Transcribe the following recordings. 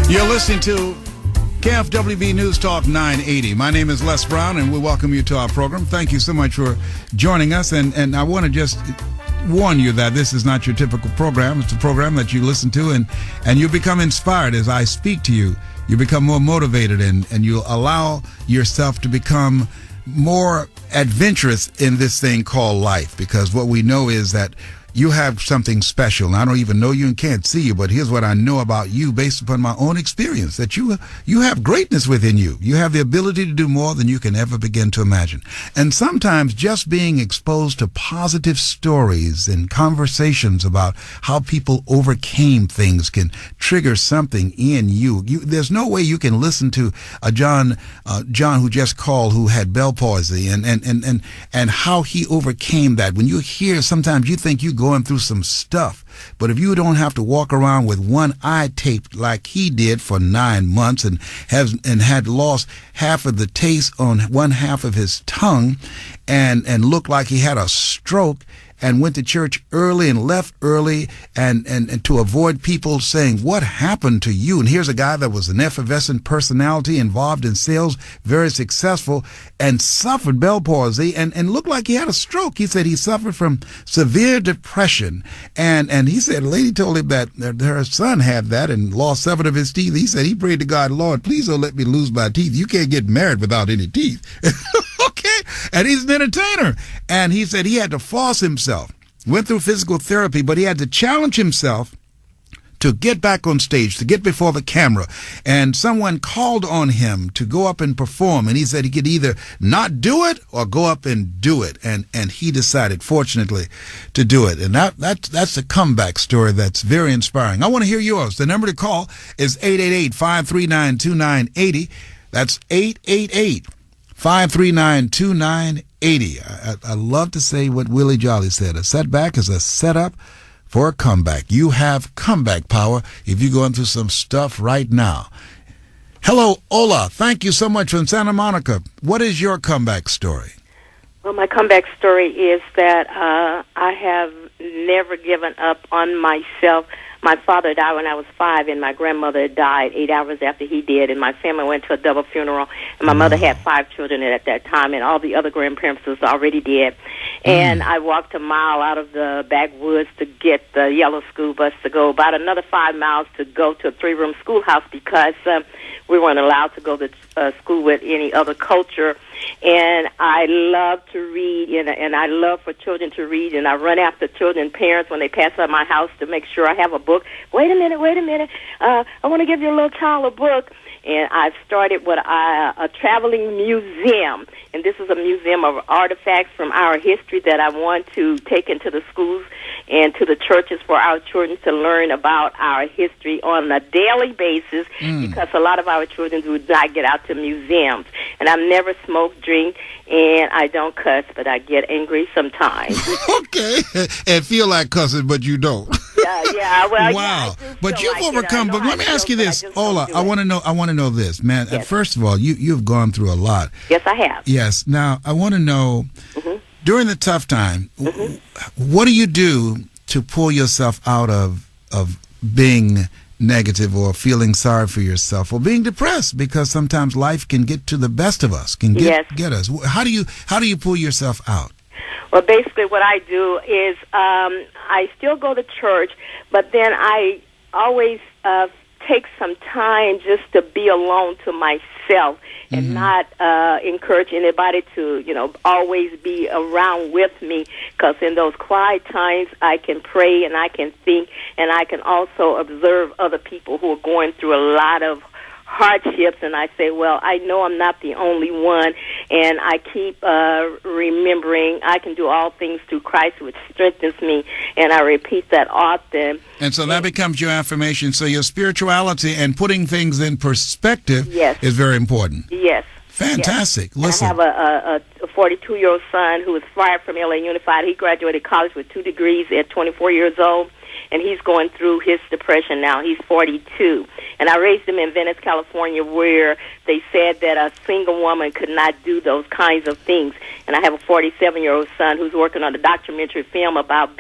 You're listening to KFWV News Talk 980. My name is Les Brown, and we welcome you to our program. Thank you so much for joining us. And I want to just warn you that this is not your typical program. It's a program that you listen to, and you become inspired as I speak to you. You become more motivated, and you allow yourself to become more adventurous in this thing called life, because what we know is that you have something special. And I don't even know you and can't see you, but here's what I know about you based upon my own experience, that you have greatness within you. You have the ability to do more than you can ever begin to imagine. And sometimes just being exposed to positive stories and conversations about how people overcame things can trigger something in you. There's no way you can listen to a John who just called, who had Bell palsy, and how he overcame that. When you hear, sometimes you think you going through some stuff, but if you don't have to walk around with one eye taped like he did for 9 months and had lost half of the taste on one half of his tongue and looked like he had a stroke, and went to church early and left early and to avoid people saying, what happened to you? And here's a guy that was an effervescent personality, involved in sales, very successful, and suffered Bell palsy and looked like he had a stroke. He said he suffered from severe depression. And he said, a lady told him that her son had that and lost 7 of his teeth. He said he prayed to God, Lord, please don't let me lose my teeth. You can't get married without any teeth. Okay? And he's an entertainer. And he said he had to force himself. Went through physical therapy, but he had to challenge himself to get back on stage, to get before the camera. And someone called on him to go up and perform. And he said he could either not do it or go up and do it. And he decided, fortunately, to do it. And that's a comeback story that's very inspiring. I want to hear yours. The number to call is 888-539-2980. That's 888-539-2980. I love to say what Willie Jolly said. A setback is a setup for a comeback. You have comeback power if you're going through some stuff right now. Hello, Ola. Thank you so much from Santa Monica. What is your comeback story? Well, my comeback story is that I have never given up on myself. My father died when I was 5, and my grandmother died 8 hours after he did, and my family went to a double funeral. And my mother had 5 children at that time, and all the other grandparents was already dead. And I walked a mile out of the backwoods to get the yellow school bus to go about another 5 miles to go to a 3-room schoolhouse because we weren't allowed to go to school with any other culture. And I love to read, and I love for children to read, and I run after children, parents, when they pass by my house to make sure I have a book. Wait a minute. I want to give your little child a book. And I've started a traveling museum. And this is a museum of artifacts from our history that I want to take into the schools and to the churches for our children to learn about our history on a daily basis because a lot of our children do not get out to museums. And I've never smoked, drink, and I don't cuss, but I get angry sometimes. Okay. And feel like cussing, but you don't. Yeah. Well, wow. Yeah, but you've overcome. But let me ask you this, Ola. I want to know this, man. Yes. First of all, you've gone through a lot. Yes, I have. Yes. Now, I want to know, during the tough time, what do you do to pull yourself out of being negative or feeling sorry for yourself or being depressed? Because sometimes life can get to the best of us, can get us. How do you pull yourself out? Well, basically what I do is I still go to church, but then I always take some time just to be alone to myself and not encourage anybody to, always be around with me, because in those quiet times I can pray and I can think and I can also observe other people who are going through a lot of hardships, and I say, well, I know I'm not the only one, and I keep remembering I can do all things through Christ which strengthens me, and I repeat that often. And so that becomes your affirmation. So your spirituality and putting things in perspective is very important. Yes. Fantastic. Yes. Listen. I have a 42-year-old son who was fired from LA Unified. He graduated college with 2 degrees at 24 years old. and he's going through his depression now. He's 42. And I raised him in Venice, California, where they said that a single woman could not do those kinds of things. And I have a 47-year-old son who's working on a documentary film about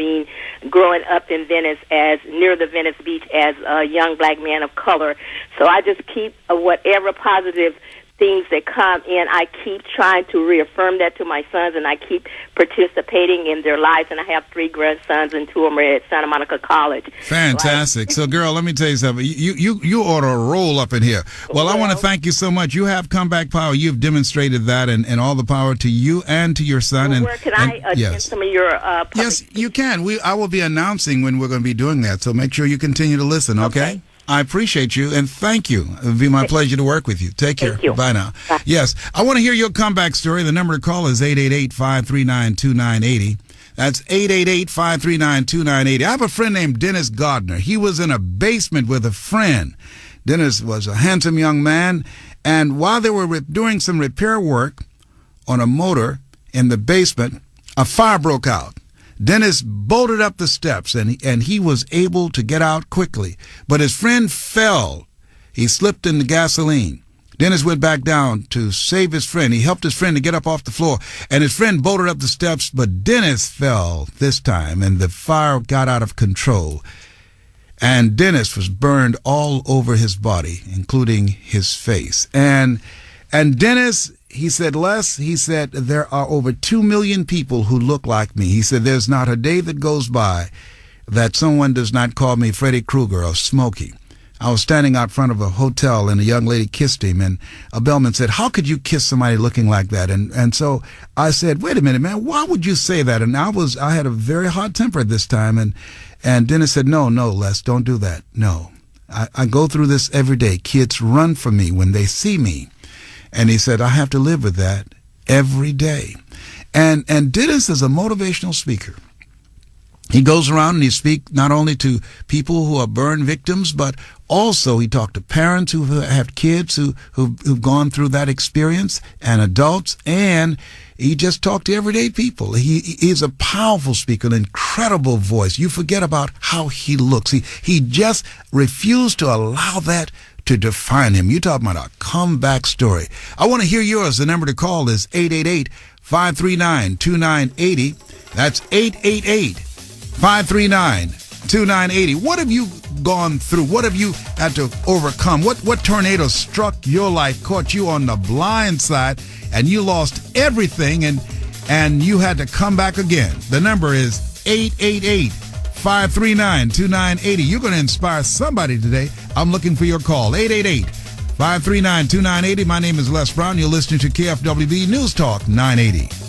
growing up in Venice, as near the Venice Beach, as a young black man of color. So I just keep whatever positive things that come in, I keep trying to reaffirm that to my sons, and I keep participating in their lives. And I have 3 grandsons, and 2 of them are at Santa Monica College. Fantastic. So, girl, let me tell you something. You ought to roll up in here. Well, I want to thank you so much. You have comeback power. You've demonstrated that, and all the power to you and to your son. Well, where can I attend some of your public? Yes, you can. I will be announcing when we're going to be doing that, so make sure you continue to listen, okay? I appreciate you, and thank you. It would be my pleasure to work with you. Take care. Thank you. Bye now. Bye. Yes, I want to hear your comeback story. The number to call is 888-539-2980. That's 888-539-2980. I have a friend named Dennis Gardner. He was in a basement with a friend. Dennis was a handsome young man, and while they were doing some repair work on a motor in the basement, a fire broke out. Dennis bolted up the steps, and he was able to get out quickly. But his friend fell. He slipped in the gasoline. Dennis went back down to save his friend. He helped his friend to get up off the floor, and his friend bolted up the steps, but Dennis fell this time, and the fire got out of control. And Dennis was burned all over his body, including his face. And Dennis, he said, Les, he said, there are over 2 million people who look like me. He said, there's not a day that goes by that someone does not call me Freddy Krueger or Smokey. I was standing out front of a hotel, and a young lady kissed him, and a bellman said, how could you kiss somebody looking like that? And so I said, wait a minute, man, why would you say that? And I had a very hot temper at this time, and Dennis said, no, Les, don't do that. No, I go through this every day. Kids run from me when they see me. And he said, I have to live with that every day. And Dennis is a motivational speaker. He goes around and he speaks not only to people who are burn victims, but also he talked to parents who have kids who've gone through that experience, and adults, and he just talked to everyday people. He's a powerful speaker, an incredible voice. You forget about how he looks. He just refused to allow that to define him. You talking about a comeback story. I want to hear yours. The number to call is 888-539-2980. That's 888-539-2980. What have you gone through? What have you had to overcome? What tornado struck your life, caught you on the blind side, and you lost everything, and you had to come back again? The number is 888-539-2980. You're going to inspire somebody today. I'm looking for your call. 888-539-2980. My name is Les Brown. You're listening to KFWB News Talk 980.